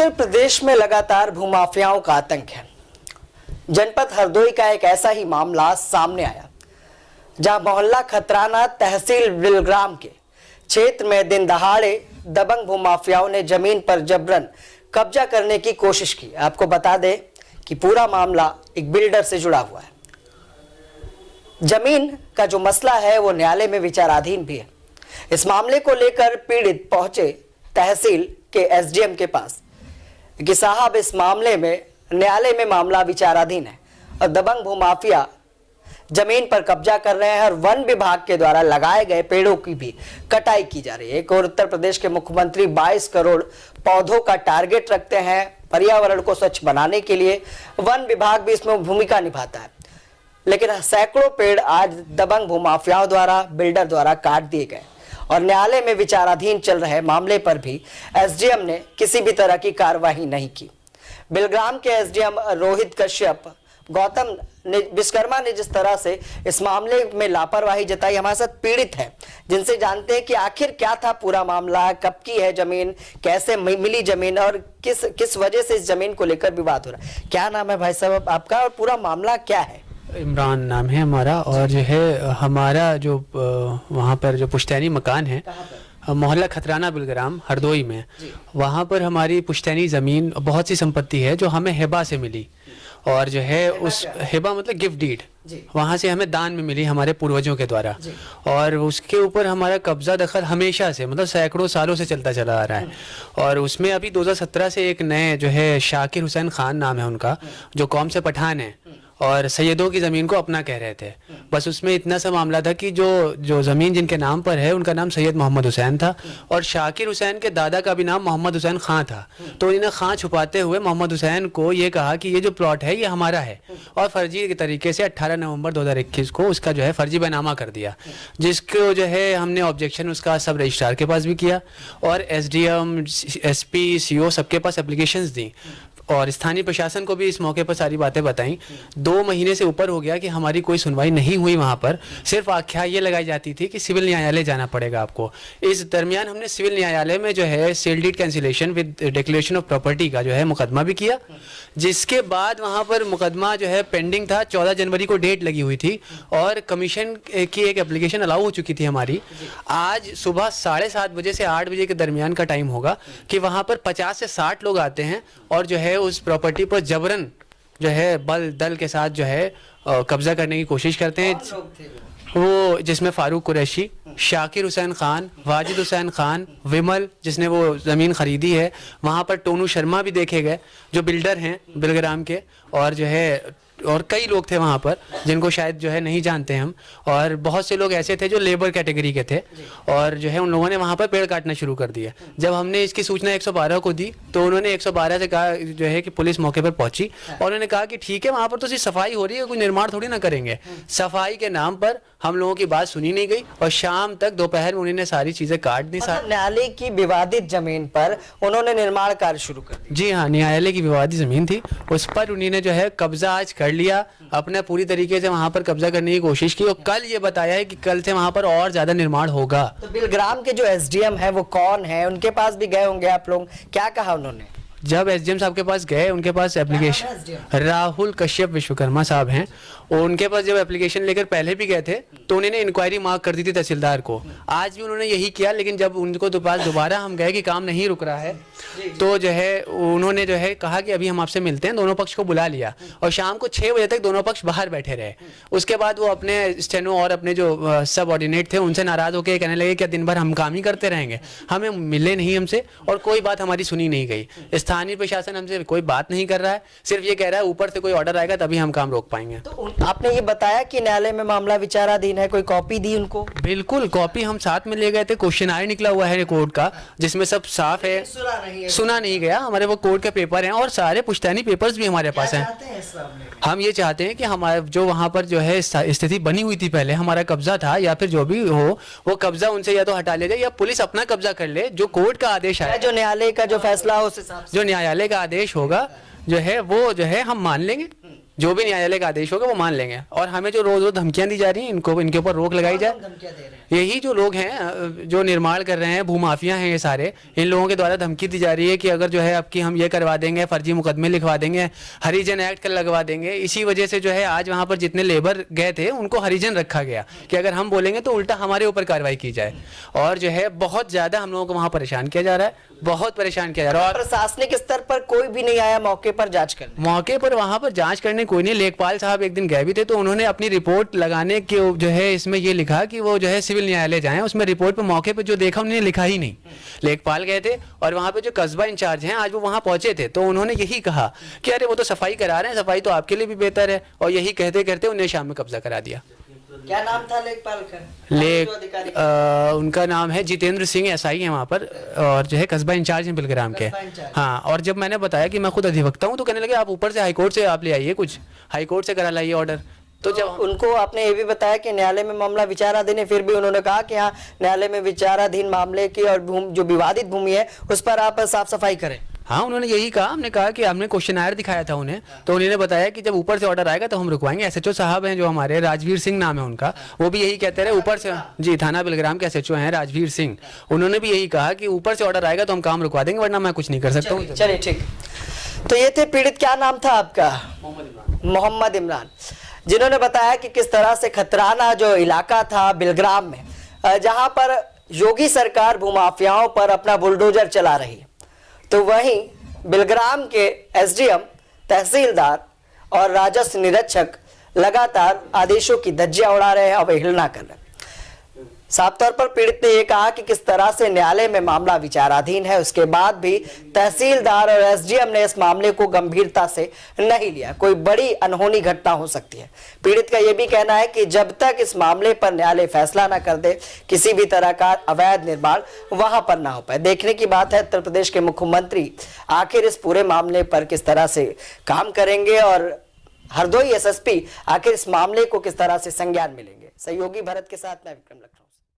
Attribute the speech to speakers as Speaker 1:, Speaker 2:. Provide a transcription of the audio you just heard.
Speaker 1: उत्तर प्रदेश में लगातार भूमाफियाओं का आतंक है। जनपद हरदोई का एक ऐसा ही मामला सामने आया जहां मोहल्ला खतराना तहसील बिलग्राम के क्षेत्र में दिन दहाड़े दबंग भूमाफियाओं ने जमीन पर जबरन कब्जा करने की कोशिश की। आपको बता दें कि पूरा मामला एक बिल्डर से जुड़ा हुआ है। जमीन का जो मसला है वो न्यायालय में विचाराधीन भी है। इस मामले को लेकर पीड़ित पहुंचे तहसील के एसडीएम के पास कि साहब इस मामले में न्यायालय में मामला विचाराधीन है और दबंग भूमाफिया जमीन पर कब्जा कर रहे हैं और वन विभाग के द्वारा लगाए गए पेड़ों की भी कटाई की जा रही है। एक और उत्तर प्रदेश के मुख्यमंत्री 22 करोड़ पौधों का टारगेट रखते हैं पर्यावरण को स्वच्छ बनाने के लिए। वन विभाग भी इसमें भूमिका निभाता है, लेकिन सैकड़ों पेड़ आज दबंग भूमाफियाओं द्वारा बिल्डर द्वारा काट दिए गए और न्यायालय में विचाराधीन चल रहे मामले पर भी एसडीएम ने किसी भी तरह की कार्रवाई नहीं की। बिलग्राम के एसडीएम रोहित कश्यप गौतम विश्वकर्मा ने जिस तरह से इस मामले में लापरवाही जताई, हमारे साथ पीड़ित हैं जिनसे जानते हैं कि आखिर क्या था पूरा मामला, कब की है जमीन, कैसे मिली जमीन और किस वजह से इस जमीन को लेकर विवाद हो रहा है। क्या नाम है भाई साहब आपका और पूरा मामला क्या है?
Speaker 2: इमरान नाम है हमारा। और जो है हमारा जो वहाँ पर जो पुश्तैनी मकान है मोहल्ला खतराना बिलग्राम हरदोई में, वहाँ पर हमारी पुश्तैनी ज़मीन बहुत सी संपत्ति है जो हमें हिबा से मिली। और जो है उस हिबा मतलब गिफ्ट डीड, वहाँ से हमें दान में मिली हमारे पूर्वजों के द्वारा। और उसके ऊपर हमारा कब्जा दखल हमेशा से मतलब सैकड़ों सालों से चलता चला आ रहा है। और उसमें अभी 2017 से एक नए जो है शाकिर हुसैन खान नाम है उनका, जो कौम से पठान है और सैयदों की ज़मीन को अपना कह रहे थे। बस उसमें इतना सा मामला था कि जो ज़मीन जिनके नाम पर है उनका नाम सैयद मोहम्मद हुसैन था और शाकिर हुसैन के दादा का भी नाम मोहम्मद हुसैन खां था। तो इन्हें खां छुपाते हुए मोहम्मद हुसैन को ये कहा कि ये जो प्लॉट है ये हमारा है और फर्जी के तरीके से 18 नवंबर 2021 को उसका जो है फर्जी बैनामा कर दिया, जिसको जो है हमने ऑब्जेक्शन उसका सब रजिस्ट्रार के पास भी किया और एसडीएम, एसपी, सीओ सबके पास एप्लीकेशंस दी और स्थानीय प्रशासन को भी इस मौके पर सारी बातें बताई। 2 महीने से ऊपर हो गया कि हमारी कोई सुनवाई नहीं हुई। वहाँ पर सिर्फ आख्या ये लगाई जाती थी कि सिविल न्यायालय जाना पड़ेगा आपको। इस दरमियान हमने सिविल न्यायालय में जो है sale deed cancellation with declaration of property का जो है मुकदमा भी किया, जिसके बाद वहाँ पर मुकदमा जो है पेंडिंग था। 14 जनवरी को डेट लगी हुई थी और कमीशन की एक एप्लीकेशन अलाउ हो चुकी थी हमारी। आज सुबह 7:30 बजे से 8 बजे के दरमियान का टाइम होगा कि वहाँ पर 50 से 60 लोग आते हैं और जो है उस प्रॉपर्टी पर जबरन जो है बल दल के साथ जो है कब्जा करने की कोशिश करते हैं। वो जिसमें फारूक कुरैशी, शाकिर हुसैन खान, वाजिद हुसैन खान, विमल जिसने वो ज़मीन ख़रीदी है, वहाँ पर टोनू शर्मा भी देखे गए जो बिल्डर हैं बिलग्राम के, और जो है और कई लोग थे वहाँ पर जिनको शायद जो है नहीं जानते हम। और बहुत से लोग ऐसे थे जो लेबर कैटेगरी के थे और जो है उन लोगों ने वहाँ पर पेड़ काटना शुरू कर दिया। जब हमने इसकी सूचना 112 को दी तो उन्होंने 112 से कहा जो है कि पुलिस मौके पर पहुंची और उन्होंने कहा कि ठीक है वहाँ पर तो सिर्फ सफाई हो रही है, कोई निर्माण थोड़ी ना करेंगे। सफाई के नाम पर हम लोगों की बात सुनी नहीं गई और शाम तक दोपहर में उन्होंने सारी चीजें काट दी।
Speaker 1: न्यायालय की विवादित जमीन पर उन्होंने निर्माण कार्य शुरू कर दिया।
Speaker 2: जी हाँ, न्यायालय की विवादित जमीन थी, उस पर उन्होंने जो है कब्जा आज कर लिया, अपने पूरी तरीके से वहां पर कब्जा करने की कोशिश की और कल ये बताया है कि कल से वहां पर और ज्यादा निर्माण होगा।
Speaker 1: तो बिलग्राम के जो एसडीएम है वो कौन है? उनके पास भी गए होंगे आप लोग, क्या कहा उन्होंने?
Speaker 2: जब एसडीएम साहब के पास गए, उनके पास एप्लीकेशन, राहुल कश्यप विश्वकर्मा साहब हैं, उनके पास जब एप्लीकेशन लेकर पहले भी गए थे तो उन्होंने इंक्वायरी मार्क कर दी थी तहसीलदार को। आज भी उन्होंने यही किया, लेकिन जब उनको दोबारा हम गए कि काम नहीं रुक रहा है तो जो है उन्होंने जो है कहा कि अभी हम आपसे मिलते हैं। दोनों पक्ष को बुला लिया और शाम को 6 बजे तक दोनों पक्ष बाहर बैठे रहे। उसके बाद वो अपने स्टेनो और अपने जो सब ऑर्डिनेट थे उनसे नाराज होकर कहने लगे कि दिन भर हम काम ही करते रहेंगे, हमें मिले नहीं हमसे और कोई बात हमारी सुनी नहीं गई। स्थानीय प्रशासन हमसे कोई बात नहीं कर रहा है, सिर्फ ये कह रहा है ऊपर से कोई ऑर्डर आएगा तभी हम काम रोक पाएंगे।
Speaker 1: तो आपने ये बताया कि न्यायालय में मामला विचाराधीन है, कोई कॉपी दी उनको?
Speaker 2: बिल्कुल, कॉपी हम साथ में ले गए थे। क्वेश्चनायर निकला हुआ है कोर्ट का जिसमें सब साफ है, सुना नहीं गया। हमारे वो कोर्ट के पेपर हैं और सारे पुश्तैनी पेपर्स भी हमारे पास हैं। हम ये चाहते हैं कि हमारे जो वहाँ पर जो है स्थिति बनी हुई थी पहले, हमारा कब्जा था या फिर जो भी हो, वो कब्जा उनसे या तो हटा लिया जाए या पुलिस अपना कब्जा कर ले। जो कोर्ट का आदेश है,
Speaker 1: जो न्यायालय का जो फैसला हो,
Speaker 2: जो न्यायालय का आदेश होगा जो है वो जो है हम मान लेंगे। जो भी न्यायालय का आदेश होगा वो मान लेंगे। और हमें जो रोज रोज धमकियां दी जा रही हैं, इनके ऊपर रोक लगाई जाए।
Speaker 1: धमकियां दे रहे हैं?
Speaker 2: यही जो लोग हैं जो निर्माण कर रहे हैं, भूमाफिया हैं ये सारे, इन लोगों के द्वारा धमकी दी जा रही है कि अगर जो है आपकी हम ये करवा देंगे, फर्जी मुकदमे लिखवा देंगे, हरिजन एक्ट कर लगवा देंगे। इसी वजह से जो है आज वहाँ पर जितने लेबर गए थे उनको हरिजन रखा गया कि अगर हम बोलेंगे तो उल्टा हमारे ऊपर कार्रवाई की जाए। और जो है बहुत ज़्यादा हम लोगों को वहाँ परेशान किया जा रहा है, बहुत परेशान किया जा रहा है। और
Speaker 1: प्रशासनिक स्तर पर कोई भी नहीं आया मौके पर जांच करने?
Speaker 2: मौके पर वहाँ पर जांच करने कोई नहीं। लेखपाल साहब एक दिन गए भी थे तो उन्होंने अपनी रिपोर्ट लगाने के जो है इसमें ये लिखा कि वो जो है सिविल न्यायालय जाएं। उसमें रिपोर्ट पे मौके पे जो देखा उन्होंने लिखा ही नहीं। लेखपाल गए थे और वहाँ पे जो कस्बा इंचार्ज हैं आज वो वहाँ पहुंचे थे तो उन्होंने यही कहा कि अरे वो तो सफाई करा रहे हैं, सफाई तो आपके लिए भी बेहतर है। और यही कहते कहते उन्हें शाम में कब्जा करा दिया।
Speaker 1: क्या नाम था लेखपाल का?
Speaker 2: उनका नाम है जितेंद्र सिंह, एसआई है वहाँ पर, और जो है कस्बा इंचार्ज हैं बिलग्राम के। हाँ, और जब मैंने बताया कि मैं खुद अधिवक्ता हूँ तो कहने लगे आप ऊपर से हाईकोर्ट से आप ले आइए, कुछ हाईकोर्ट से करा लाइए ऑर्डर। तो जब
Speaker 1: उनको आपने ये भी बताया कि न्यायालय में मामला विचाराधीन है, फिर भी उन्होंने कहा कि हाँ न्यायालय में विचाराधीन मामले की और जो विवादित भूमि है उस पर आप साफ सफाई करें।
Speaker 2: हाँ, उन्होंने यही कहा। हमने कहा कि हमने क्वेश्चनायर दिखाया था उन्हें, तो उन्होंने बताया कि जब ऊपर से ऑर्डर आएगा तो हम रुकवाएंगे। एसएचओ साहब हैं जो हमारे, राजवीर सिंह नाम है उनका, वो भी यही कहते रहे ऊपर से। जी, थाना बिलग्राम के एसएचओ हैं राजवीर सिंह, उन्होंने भी यही कहा कि ऊपर से ऑर्डर आएगा तो हम काम रुकवा देंगे, वरना मैं कुछ नहीं कर सकता हूँ।
Speaker 1: चलिए ठीक। तो ये थे पीड़ित, क्या नाम था आपका? मोहम्मद इमरान, जिन्होंने बताया कि किस तरह से खतराना जो इलाका था बिलग्राम में, जहां पर योगी सरकार भूमाफियाओं पर अपना बुलडोजर चला रही है, तो वहीं बिलग्राम के एसडीएम, तहसीलदार और राजस्व निरीक्षक लगातार आदेशों की धज्जियां उड़ा रहे हैं, अवहेलना कर रहे हैं। साफ तौर पर पीड़ित ने यह कहा कि किस तरह से न्यायालय में मामला विचाराधीन है, उसके बाद भी तहसीलदार और एसडीएम ने इस मामले को गंभीरता से नहीं लिया। कोई बड़ी अनहोनी घटना हो सकती है। पीड़ित का यह भी कहना है कि जब तक इस मामले पर न्यायालय फैसला न कर दे, किसी भी तरह का अवैध निर्माण वहां पर ना हो पाए। देखने की बात है उत्तर प्रदेश के मुख्यमंत्री आखिर इस पूरे मामले पर किस तरह से काम करेंगे और हरदोई एसएसपी आखिर इस मामले को किस तरह से संज्ञान मिलेंगे। सहयोगी भरत के साथ मैं विक्रम लखनऊ।